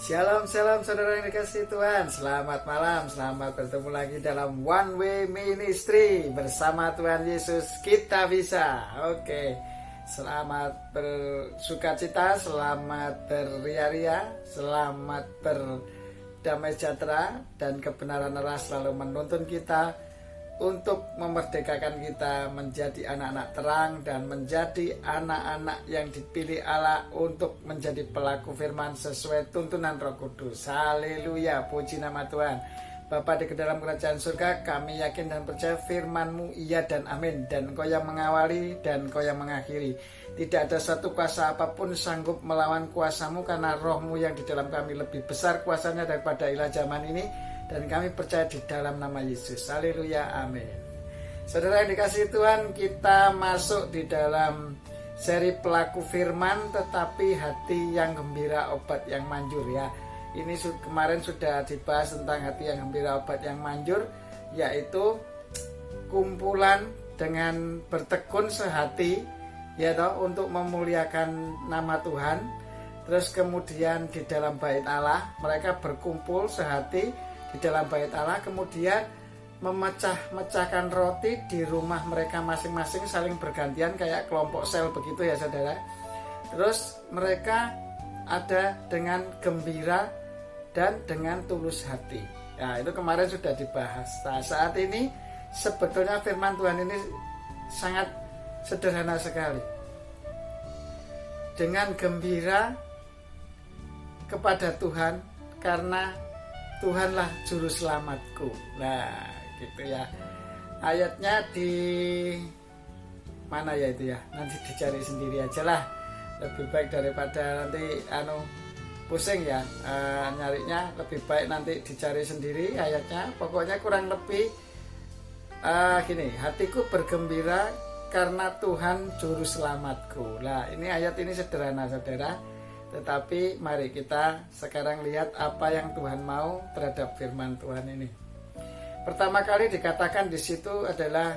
Shalom, shalom saudara yang dikasihi Tuhan. Selamat malam, selamat bertemu lagi dalam One Way Ministry. Bersama Tuhan Yesus kita bisa. Oke, selamat bersukacita, selamat beria-ria, selamat berdamai sejahtera. Dan kebenaran Allah selalu menuntun kita untuk memerdekakan kita menjadi anak-anak terang dan menjadi anak-anak yang dipilih Allah untuk menjadi pelaku firman sesuai tuntunan Roh Kudus. Haleluya, puji nama Tuhan. Bapa di dalam kerajaan surga, kami yakin dan percaya firman-Mu iya dan amin, dan Engkau yang mengawali dan Engkau yang mengakhiri. Tidak ada satu kuasa apapun sanggup melawan kuasa-Mu, karena Roh-Mu yang di dalam kami lebih besar kuasanya daripada ilah zaman ini. Dan kami percaya di dalam nama Yesus. Haleluya, amin. Saudara yang dikasihi Tuhan, kita masuk di dalam seri pelaku firman, tetapi hati yang gembira, obat yang manjur ya. Ini kemarin sudah dibahas tentang hati yang gembira, obat yang manjur, yaitu kumpulan dengan bertekun sehati ya toh, untuk memuliakan nama Tuhan. Terus kemudian di dalam bait Allah mereka berkumpul sehati di dalam bait Allah, kemudian memecah-mecahkan roti di rumah mereka masing-masing, saling bergantian kayak kelompok sel begitu ya saudara. Terus mereka ada dengan gembira dan dengan tulus hati. Nah, itu kemarin sudah dibahas. Nah, saat ini sebetulnya firman Tuhan ini sangat sederhana sekali. Dengan gembira kepada Tuhan karena Tuhanlah juru selamatku. Nah, gitu ya. Ayatnya di mana ya itu ya? Nanti dicari sendiri aja lah. Lebih baik daripada nanti pusing ya nyarinya. Lebih baik nanti dicari sendiri ayatnya. Pokoknya kurang lebih gini, hatiku bergembira karena Tuhan juru selamatku. Nah, ini ayat ini sederhana saudara. Tetapi mari kita sekarang lihat apa yang Tuhan mau terhadap firman Tuhan ini. Pertama kali dikatakan di situ adalah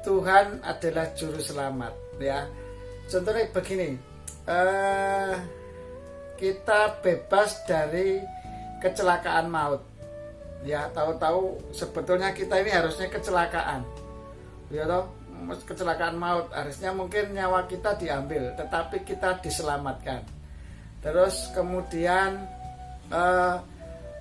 Tuhan adalah juru selamat ya. Contohnya begini, kita bebas dari kecelakaan maut. Ya, tahu-tahu sebetulnya kita ini harusnya kecelakaan. Ya toh? Kecelakaan maut, harusnya mungkin nyawa kita diambil, tetapi kita diselamatkan. Terus kemudian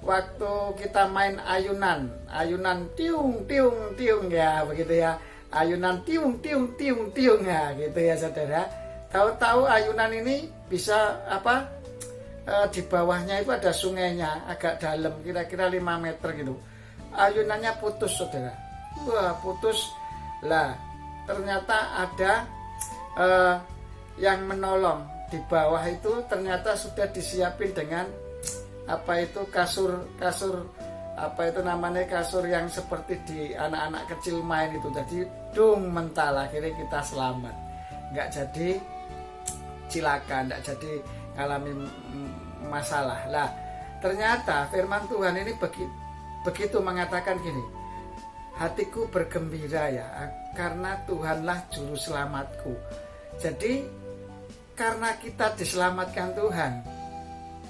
waktu kita main ayunan tiung tiung tiung ya begitu ya, ayunan tiung tiung tiung tiung ya gitu ya saudara. Tahu-tahu ayunan ini bisa di bawahnya itu ada sungainya agak dalam, kira-kira 5 meter gitu. Ayunannya putus saudara, wah putus lah. Ternyata ada yang menolong di bawah itu, ternyata sudah disiapin dengan kasur itu namanya, kasur yang seperti di anak-anak kecil main itu. Jadi mental, akhirnya kita selamat, nggak jadi cilaka, nggak jadi ngalami masalah. Lah ternyata firman Tuhan ini begitu mengatakan gini, hatiku bergembira ya karena Tuhanlah juru selamatku. Jadi karena kita diselamatkan Tuhan,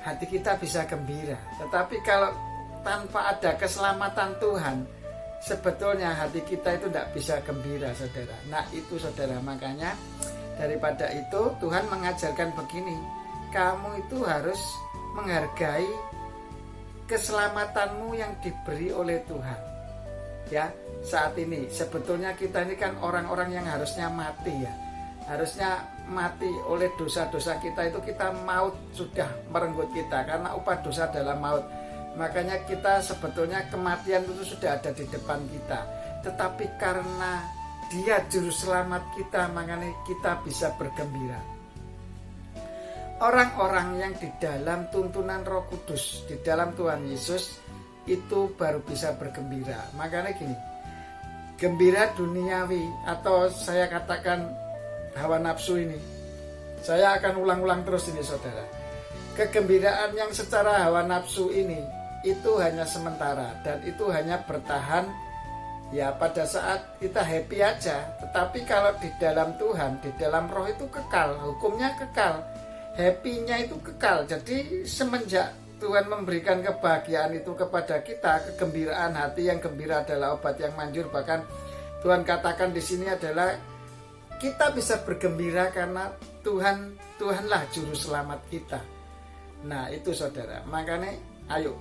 hati kita bisa gembira. Tetapi kalau tanpa ada keselamatan Tuhan, sebetulnya hati kita itu tidak bisa gembira saudara. Nah itu saudara, makanya daripada itu Tuhan mengajarkan begini, kamu itu harus menghargai keselamatanmu yang diberi oleh Tuhan. Ya, saat ini sebetulnya kita ini kan orang-orang yang harusnya mati ya. Harusnya mati oleh dosa-dosa kita itu, kita maut sudah merenggut kita karena upah dosa adalah maut. Makanya kita sebetulnya kematian itu sudah ada di depan kita. Tetapi karena Dia juru selamat kita, makanya kita bisa bergembira. Orang-orang yang di dalam tuntunan Roh Kudus, di dalam Tuhan Yesus, itu baru bisa bergembira. Makanya gini, gembira duniawi atau saya katakan hawa nafsu ini, saya akan ulang-ulang terus ini saudara. Kegembiraan yang secara hawa nafsu ini itu hanya sementara dan itu hanya bertahan ya pada saat kita happy aja. Tetapi kalau di dalam Tuhan, di dalam Roh itu kekal, hukumnya kekal. happy-nya itu kekal. Jadi semenjak Tuhan memberikan kebahagiaan itu kepada kita, kegembiraan hati yang gembira adalah obat yang manjur. Bahkan Tuhan katakan di sini adalah kita bisa bergembira karena Tuhanlah juru selamat kita. Nah itu saudara, makanya ayo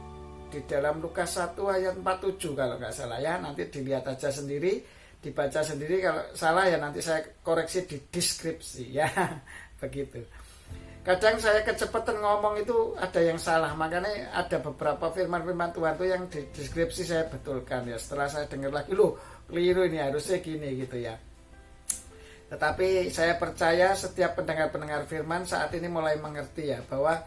di dalam Lukas 1 ayat 47 kalau nggak salah ya, nanti dilihat aja sendiri, dibaca sendiri, kalau salah ya nanti saya koreksi di deskripsi ya. Begitu. Kadang saya kecepatan ngomong itu ada yang salah, makanya ada beberapa firman-firman Tuhan itu yang di deskripsi saya betulkan ya. Setelah saya dengar lagi, loh keliru ini, harusnya gini gitu ya. Tetapi saya percaya setiap pendengar-pendengar firman saat ini mulai mengerti ya, bahwa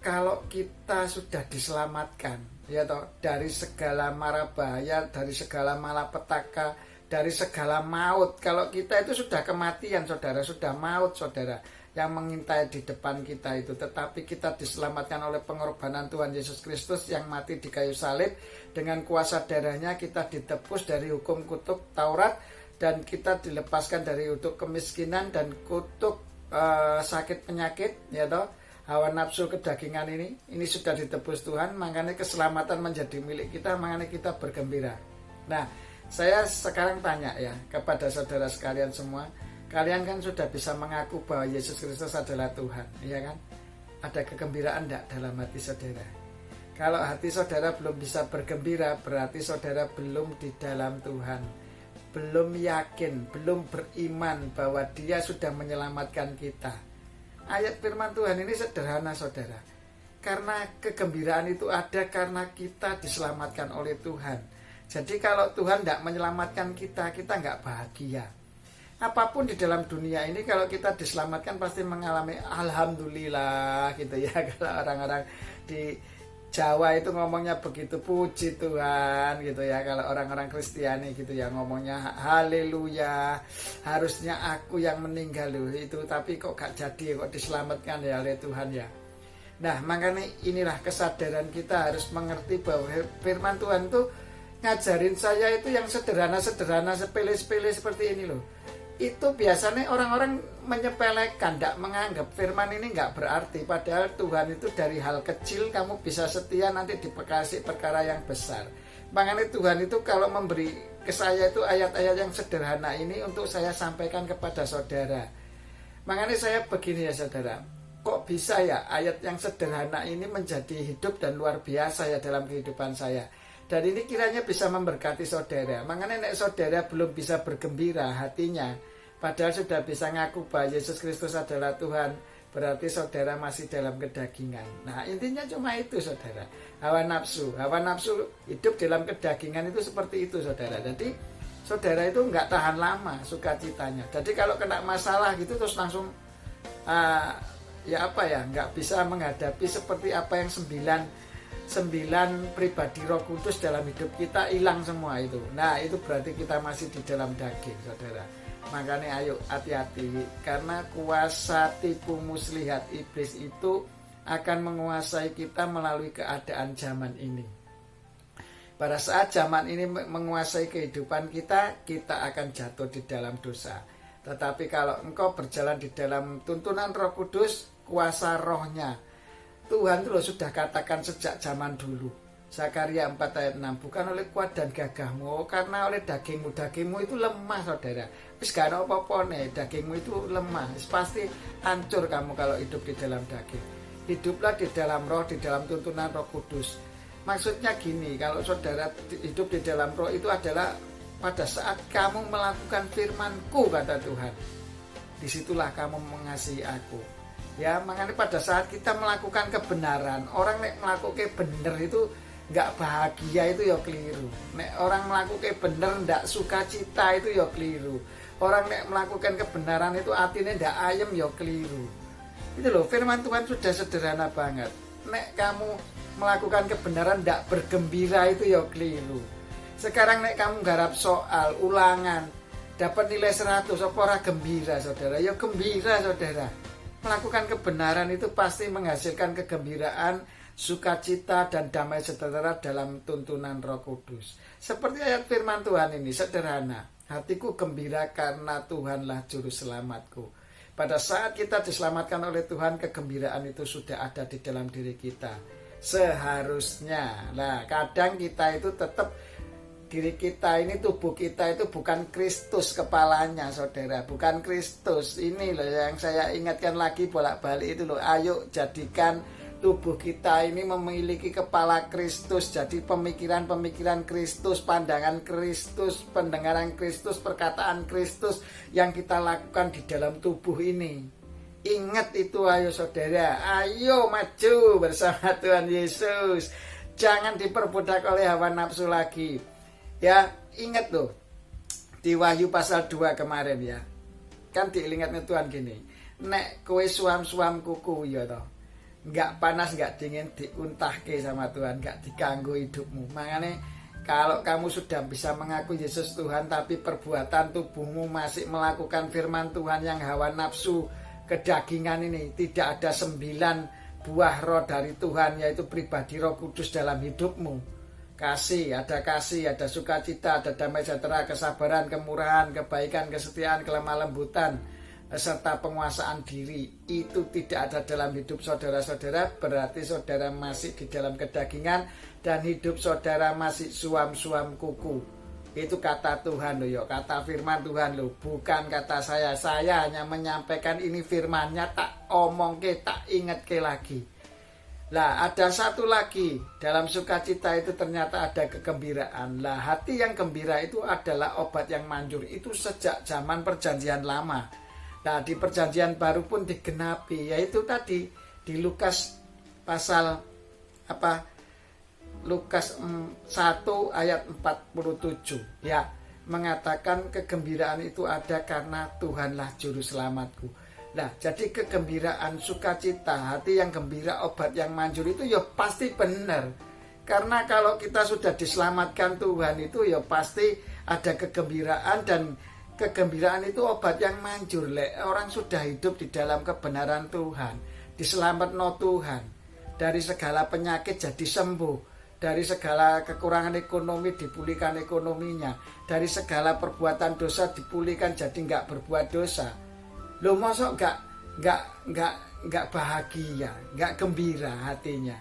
kalau kita sudah diselamatkan ya toh, dari segala mara bahaya, dari segala malapetaka, dari segala maut. Kalau kita itu sudah kematian saudara, sudah maut saudara yang mengintai di depan kita itu, tetapi kita diselamatkan oleh pengorbanan Tuhan Yesus Kristus yang mati di kayu salib. Dengan kuasa darahnya kita ditebus dari hukum kutuk Taurat, dan kita dilepaskan dari kutuk kemiskinan dan kutuk sakit penyakit ya toh, hawa nafsu kedagingan ini sudah ditebus Tuhan. Makanya keselamatan menjadi milik kita, makanya kita bergembira. Nah saya sekarang tanya ya kepada saudara sekalian semua, kalian kan sudah bisa mengaku bahwa Yesus Kristus adalah Tuhan, ya kan? Ada kegembiraan enggak dalam hati saudara? Kalau hati saudara belum bisa bergembira, berarti saudara belum di dalam Tuhan, belum yakin, belum beriman bahwa Dia sudah menyelamatkan kita. Ayat firman Tuhan ini sederhana saudara, karena kegembiraan itu ada karena kita diselamatkan oleh Tuhan. Jadi kalau Tuhan tidak menyelamatkan kita, kita nggak bahagia. Apapun di dalam dunia ini kalau kita diselamatkan pasti mengalami alhamdulillah gitu ya. Kalau orang-orang di Jawa itu ngomongnya begitu, puji Tuhan gitu ya. Kalau orang-orang Kristiani gitu ya ngomongnya haleluya, harusnya aku yang meninggal loh itu, tapi kok gak jadi, kok diselamatkan ya oleh Tuhan ya. Nah makanya inilah kesadaran kita harus mengerti bahwa firman Tuhan itu ngajarin saya itu yang sederhana-sederhana, sepele-sepele seperti ini loh. Itu biasanya orang-orang menyepelekan, tidak menganggap firman ini nggak berarti. Padahal Tuhan itu dari hal kecil kamu bisa setia, nanti dikasih perkara yang besar. Makanya Tuhan itu kalau memberi ke saya itu ayat-ayat yang sederhana ini untuk saya sampaikan kepada saudara. Makanya saya begini ya saudara, kok bisa ya ayat yang sederhana ini menjadi hidup dan luar biasa ya dalam kehidupan saya. Dan ini kiranya bisa memberkati saudara. Makanya nek saudara belum bisa bergembira hatinya, padahal sudah bisa ngaku bahwa Yesus Kristus adalah Tuhan, berarti saudara masih dalam kedagingan. Nah intinya cuma itu saudara. Hawa nafsu hidup dalam kedagingan itu seperti itu saudara. Jadi saudara itu nggak tahan lama sukacitanya. Jadi kalau kena masalah gitu terus langsung nggak bisa menghadapi seperti apa yang sembilan pribadi Roh Kudus dalam hidup kita hilang semua itu. Nah itu berarti kita masih di dalam daging saudara. Makanya ayo hati-hati, karena kuasa tipu muslihat iblis itu akan menguasai kita melalui keadaan zaman ini. Pada saat zaman ini menguasai kehidupan kita, kita akan jatuh di dalam dosa. Tetapi kalau engkau berjalan di dalam tuntunan Roh Kudus, kuasa rohnya, Tuhan itu sudah katakan sejak zaman dulu. Zakaria 4 ayat 6, bukan oleh kuat dan gagahmu, karena oleh dagingmu itu lemah saudara. Wis gak ada apa-apa nih, dagingmu itu lemah. Pasti hancur kamu kalau hidup di dalam daging. Hiduplah di dalam roh, di dalam tuntunan Roh Kudus. Maksudnya gini, kalau saudara hidup di dalam roh itu adalah pada saat kamu melakukan firman-Ku kata Tuhan, disitulah kamu mengasihi aku. Ya, makanya pada saat kita melakukan kebenaran, orang nek melakukan bener itu nggak bahagia itu ya keliru. Nek orang melakukan bener ndak sukacita itu ya keliru. Orang nek melakukan kebenaran itu artinya ndak ayem ya keliru. Itu loh, firman Tuhan sudah sederhana banget. Nek kamu melakukan kebenaran ndak bergembira itu ya keliru. Sekarang nek kamu garap soal ulangan dapat nilai 100, apa ora gembira saudara? Ya gembira saudara. Melakukan kebenaran itu pasti menghasilkan kegembiraan, sukacita, dan damai sejahtera dalam tuntunan Roh Kudus. Seperti ayat firman Tuhan ini sederhana. Hatiku gembira karena Tuhanlah juru selamatku. Pada saat kita diselamatkan oleh Tuhan, kegembiraan itu sudah ada di dalam diri kita. Seharusnya. Nah, kadang kita itu tetap diri kita ini, tubuh kita itu bukan Kristus kepalanya, saudara. Bukan Kristus. Ini loh yang saya ingatkan lagi bolak-balik itu loh. Ayo jadikan tubuh kita ini memiliki kepala Kristus. Jadi pemikiran-pemikiran Kristus, pandangan Kristus, pendengaran Kristus, perkataan Kristus yang kita lakukan di dalam tubuh ini. Ingat itu, ayo saudara. Ayo maju bersama Tuhan Yesus. Jangan diperbudak oleh hawa nafsu lagi. Ya, ingat loh. Di Wahyu pasal 2 kemarin ya. Kan diingatnya Tuhan gini. Nek kowe suam-suam kuku ya toh. Nggak panas, nggak dingin, diuntahke sama Tuhan, nggak diganggu hidupmu. Makanya kalau kamu sudah bisa mengaku Yesus Tuhan, tapi perbuatan tubuhmu masih melakukan firman Tuhan yang hawa nafsu kedagingan ini, tidak ada 9 buah roh dari Tuhan, yaitu pribadi Roh Kudus dalam hidupmu. Kasih, ada sukacita, ada damai sejahtera, kesabaran, kemurahan, kebaikan, kesetiaan, kelemah lembutan, serta penguasaan diri. Itu tidak ada dalam hidup saudara-saudara, berarti saudara masih di dalam kedagingan dan hidup saudara masih suam-suam kuku. Itu kata Tuhan loh, kata firman Tuhan loh, bukan kata saya. Saya hanya menyampaikan ini firmannya, tak omong ke, tak ingat ke lagi. Lah ada satu lagi, dalam sukacita itu ternyata ada kegembiraan. Lah hati yang gembira itu adalah obat yang manjur. Itu sejak zaman perjanjian lama. Nah di perjanjian baru pun digenapi, yaitu tadi di Lukas pasal Lukas 1 ayat 47 ya, mengatakan kegembiraan itu ada karena Tuhanlah juru selamatku. Nah jadi kegembiraan, sukacita, hati yang gembira, obat yang manjur itu ya pasti benar. Karena kalau kita sudah diselamatkan Tuhan itu ya pasti ada kegembiraan, dan kegembiraan itu obat yang manjur. Orang sudah hidup di dalam kebenaran Tuhan, diselamatkan Tuhan, dari segala penyakit jadi sembuh, dari segala kekurangan ekonomi dipulihkan ekonominya, dari segala perbuatan dosa dipulihkan jadi nggak berbuat dosa. Loh masa nggak bahagia, nggak gembira hatinya.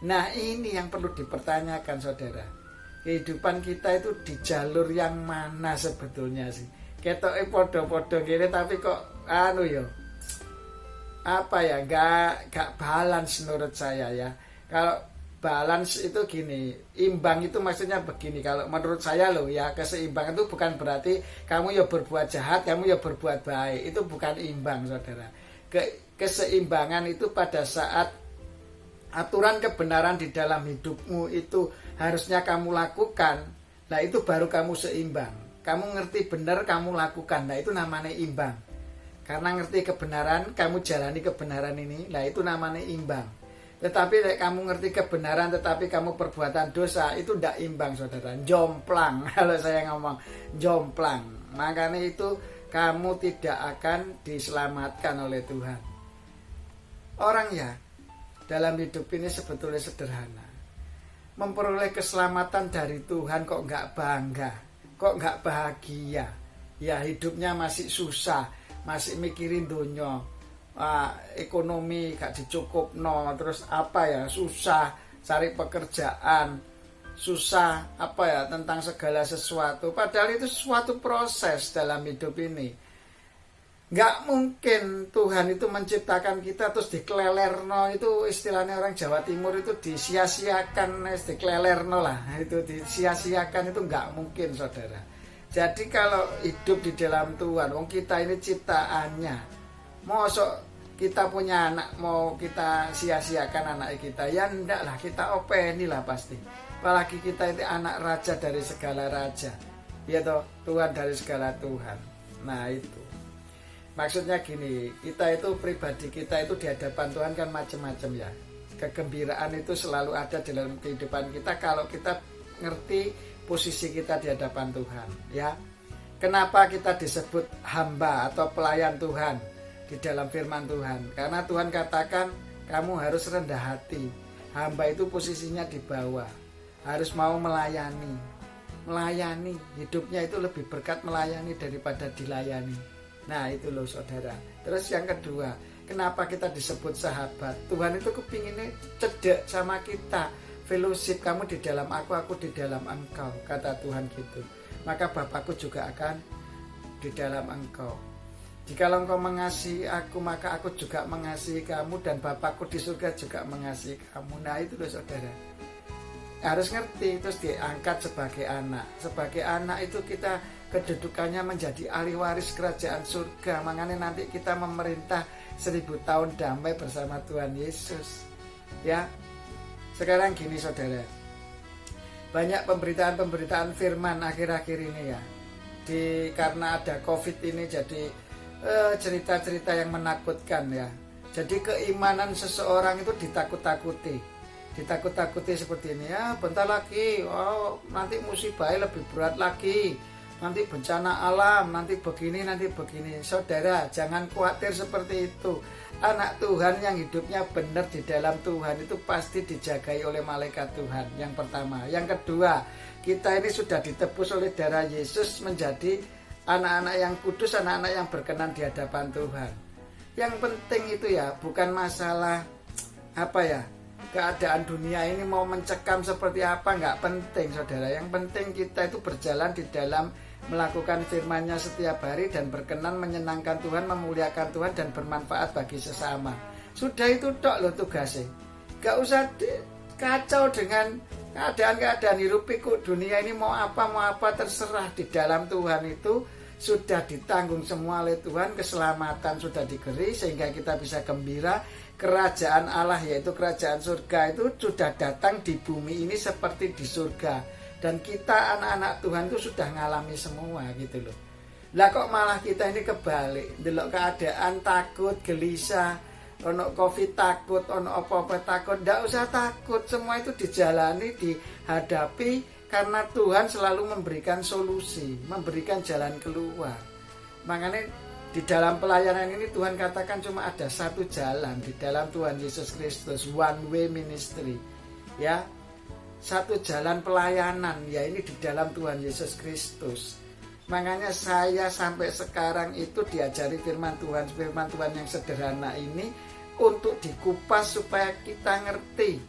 Nah ini yang perlu dipertanyakan saudara. Kehidupan kita itu di jalur yang mana sebetulnya sih? Ketoke podo-podo gini tapi kok gak balance menurut saya ya. Kalau balance itu gini, imbang itu maksudnya begini kalau menurut saya loh ya. Keseimbangan itu bukan berarti kamu ya berbuat jahat, kamu ya berbuat baik. Itu bukan imbang saudara. Keseimbangan itu pada saat aturan kebenaran di dalam hidupmu itu harusnya kamu lakukan. Nah itu baru kamu seimbang. Kamu ngerti benar, kamu lakukan. Nah itu namanya imbang. Karena ngerti kebenaran, kamu jalani kebenaran ini. Nah itu namanya imbang. Tetapi kamu ngerti kebenaran tetapi kamu perbuatan dosa, itu tidak imbang saudara. Jomplang. Kalau saya ngomong jomplang, makanya itu kamu tidak akan diselamatkan oleh Tuhan. Orang ya dalam hidup ini sebetulnya sederhana. Memperoleh keselamatan dari Tuhan kok nggak bangga, kok nggak bahagia. Ya hidupnya masih susah, masih mikirin dunia, ekonomi gak dicukupno, terus susah cari pekerjaan, susah tentang segala sesuatu. Padahal itu suatu proses dalam hidup ini. Nggak mungkin Tuhan itu menciptakan kita terus diklelerno, itu istilahnya orang Jawa Timur itu disia-siakan, diklelerno lah, itu disia-siakan, itu nggak mungkin saudara. Jadi kalau hidup di dalam Tuhan, kita ini ciptaannya, mosok kita punya anak mau kita sia-siakan anak kita? Ya enggak lah, kita openi lah pasti. Apalagi kita itu anak raja dari segala raja, ya toh, Tuhan dari segala Tuhan. Nah itu maksudnya gini, kita itu pribadi kita itu di hadapan Tuhan kan macam-macam ya. Kegembiraan itu selalu ada dalam kehidupan kita kalau kita ngerti posisi kita di hadapan Tuhan ya. Kenapa kita disebut hamba atau pelayan Tuhan di dalam firman Tuhan? Karena Tuhan katakan kamu harus rendah hati. Hamba itu posisinya di bawah, harus mau melayani. Melayani, hidupnya itu lebih berkat melayani daripada dilayani. Nah itu loh saudara. Terus yang kedua, kenapa kita disebut sahabat? Tuhan itu kepinginnya cedek sama kita, fellowship, kamu di dalam aku di dalam engkau, kata Tuhan gitu. Maka Bapakku juga akan di dalam engkau. Jikalau engkau mengasihi aku, maka aku juga mengasihi kamu, dan Bapakku di surga juga mengasihi kamu. Nah itu loh saudara, harus ngerti. Terus diangkat sebagai anak. Sebagai anak itu kita kedudukannya menjadi ahli waris kerajaan surga. Makanya nanti kita memerintah 1000 tahun damai bersama Tuhan Yesus. Ya, sekarang gini saudara, banyak pemberitaan firman akhir-akhir ini ya. Karena ada COVID ini jadi cerita-cerita yang menakutkan ya. Jadi keimanan seseorang itu ditakut-takuti seperti ini ya. Bentar lagi, nanti musibahnya lebih berat lagi, nanti bencana alam, nanti begini. Saudara, jangan khawatir seperti itu. Anak Tuhan yang hidupnya benar di dalam Tuhan itu pasti dijagai oleh malaikat Tuhan. Yang pertama. Yang kedua, kita ini sudah ditebus oleh darah Yesus menjadi anak-anak yang kudus, anak-anak yang berkenan di hadapan Tuhan. Yang penting itu ya, bukan masalah keadaan dunia ini mau mencekam seperti apa, nggak penting saudara. Yang penting kita itu berjalan di dalam melakukan firman-Nya setiap hari dan berkenan menyenangkan Tuhan, memuliakan Tuhan, dan bermanfaat bagi sesama. Sudah itu tok loh tugasnya. Gak usah kacau dengan keadaan hirup pikuk dunia ini, mau apa terserah. Di dalam Tuhan itu sudah ditanggung semua oleh Tuhan, keselamatan sudah diberi sehingga kita bisa gembira. Kerajaan Allah yaitu kerajaan surga itu sudah datang di bumi ini seperti di surga, dan kita anak-anak Tuhan itu sudah ngalami semua gitu loh. Lah kok malah kita ini kebalik, delok keadaan takut, gelisah, ono Covid takut, ono apa-apa takut. Nggak usah takut, semua itu dijalani, dihadapi, karena Tuhan selalu memberikan solusi, memberikan jalan keluar. Makanya di dalam pelayanan ini Tuhan katakan cuma ada satu jalan di dalam Tuhan Yesus Kristus, one way ministry. Ya, satu jalan pelayanan, ya ini di dalam Tuhan Yesus Kristus. Makanya saya sampai sekarang itu diajari firman Tuhan yang sederhana ini untuk dikupas supaya kita ngerti.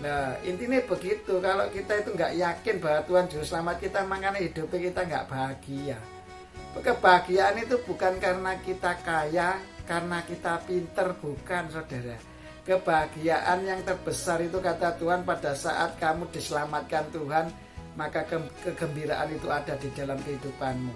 Nah intinya begitu. Kalau kita itu nggak yakin bahwa Tuhan juru selamat kita, makanya hidupnya kita nggak bahagia. Kebahagiaan itu bukan karena kita kaya, karena kita pinter, bukan saudara. Kebahagiaan yang terbesar itu kata Tuhan pada saat kamu diselamatkan Tuhan, maka kegembiraan itu ada di dalam kehidupanmu.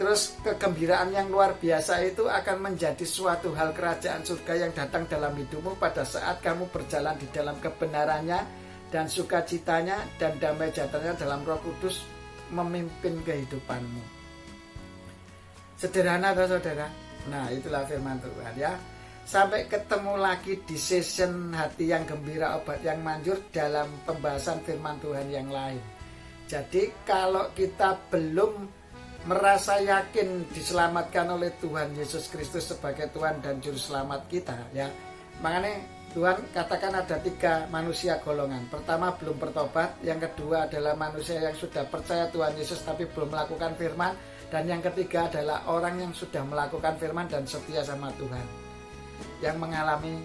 Terus kegembiraan yang luar biasa itu akan menjadi suatu hal kerajaan surga yang datang dalam hidupmu pada saat kamu berjalan di dalam kebenarannya dan sukacitanya dan damai sejahtera dalam Roh Kudus memimpin kehidupanmu. Sederhana toh saudara. Nah itulah firman Tuhan ya. Sampai ketemu lagi di session hati yang gembira, obat yang manjur, dalam pembahasan firman Tuhan yang lain. Jadi kalau kita belum merasa yakin diselamatkan oleh Tuhan Yesus Kristus sebagai Tuhan dan Juru Selamat kita ya, makanya Tuhan katakan ada 3 manusia golongan. Pertama belum bertobat, yang kedua adalah manusia yang sudah percaya Tuhan Yesus tapi belum melakukan firman, dan yang ketiga adalah orang yang sudah melakukan firman dan setia sama Tuhan, yang mengalami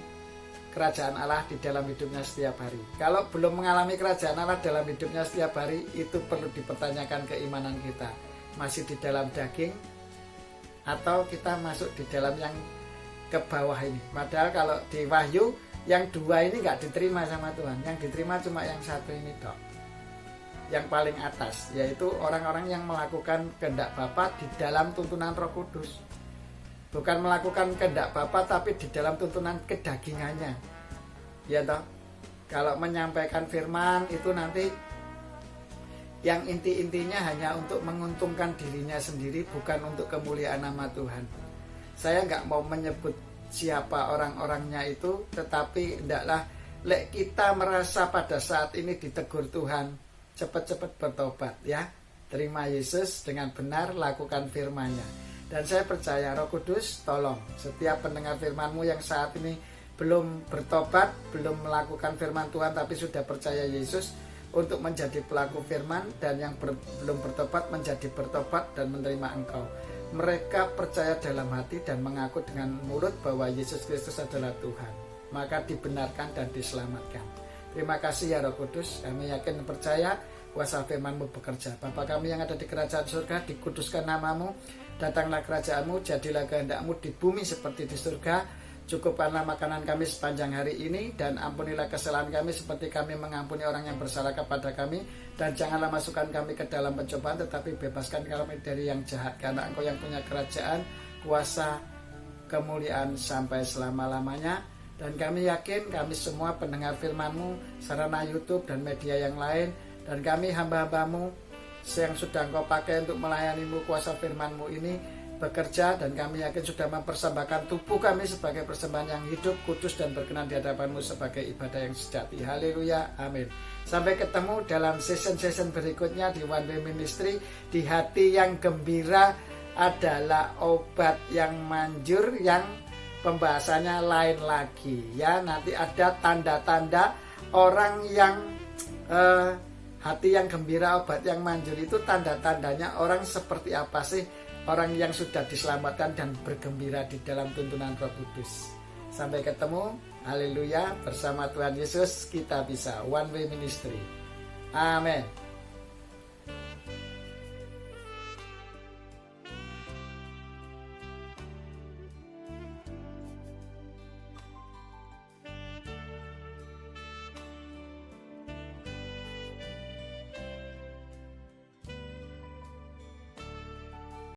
kerajaan Allah di dalam hidupnya setiap hari. Kalau belum mengalami kerajaan Allah dalam hidupnya setiap hari, itu perlu dipertanyakan keimanan kita. Masih di dalam daging atau kita masuk di dalam yang ke bawah ini. Padahal kalau di Wahyu yang 2 ini nggak diterima sama Tuhan, yang diterima cuma yang 1 ini dok, yang paling atas, yaitu orang-orang yang melakukan kehendak Bapa di dalam tuntunan Roh Kudus. Bukan melakukan kehendak Bapa tapi di dalam tuntunan kedagingannya. Ya toh. Kalau menyampaikan firman itu nanti yang inti-intinya hanya untuk menguntungkan dirinya sendiri, bukan untuk kemuliaan nama Tuhan. Saya nggak mau menyebut siapa orang-orangnya itu, tetapi hendaklah kita merasa pada saat ini ditegur Tuhan, cepat-cepat bertobat ya. Terima Yesus dengan benar, lakukan firman-Nya. Dan saya percaya Roh Kudus tolong setiap pendengar firman-Mu yang saat ini belum bertobat, belum melakukan firman Tuhan tapi sudah percaya Yesus, untuk menjadi pelaku firman, dan yang belum bertobat menjadi bertobat dan menerima Engkau. mereka percaya dalam hati dan mengaku dengan mulut bahwa Yesus Kristus adalah Tuhan, maka dibenarkan dan diselamatkan. Terima kasih ya Roh Kudus, kami yakin dan percaya kuasa firman-Mu bekerja. Bapa kami yang ada di kerajaan surga, dikuduskan nama-Mu, datanglah kerajaan-Mu, jadilah kehendak-Mu di bumi seperti di surga. Cukupkanlah makanan kami sepanjang hari ini, dan ampunilah kesalahan kami seperti kami mengampuni orang yang bersalah kepada kami. Dan janganlah masukkan kami ke dalam pencobaan, tetapi bebaskan kami dari yang jahat, karena Engkau yang punya kerajaan, kuasa, kemuliaan sampai selama-lamanya. Dan kami yakin kami semua pendengar firman-Mu, sarana YouTube dan media yang lain, dan kami hamba-hamba-Mu yang sudah Engkau pakai untuk melayani-Mu, kuasa firman-Mu ini bekerja, dan kami yakin sudah mempersembahkan tubuh kami sebagai persembahan yang hidup, kudus, dan berkenan di hadapan-Mu sebagai ibadah yang sejati. Haleluya, amin. Sampai ketemu dalam season-season berikutnya di One Way Ministry. Di hati yang gembira adalah obat yang manjur, yang pembahasannya lain lagi ya. Nanti ada tanda-tanda orang yang hati yang gembira, obat yang manjur itu tanda-tandanya orang seperti apa sih? Orang yang sudah diselamatkan dan bergembira di dalam tuntunan Roh Kudus. Sampai ketemu, haleluya, bersama Tuhan Yesus kita bisa. One Way Ministry. Amin.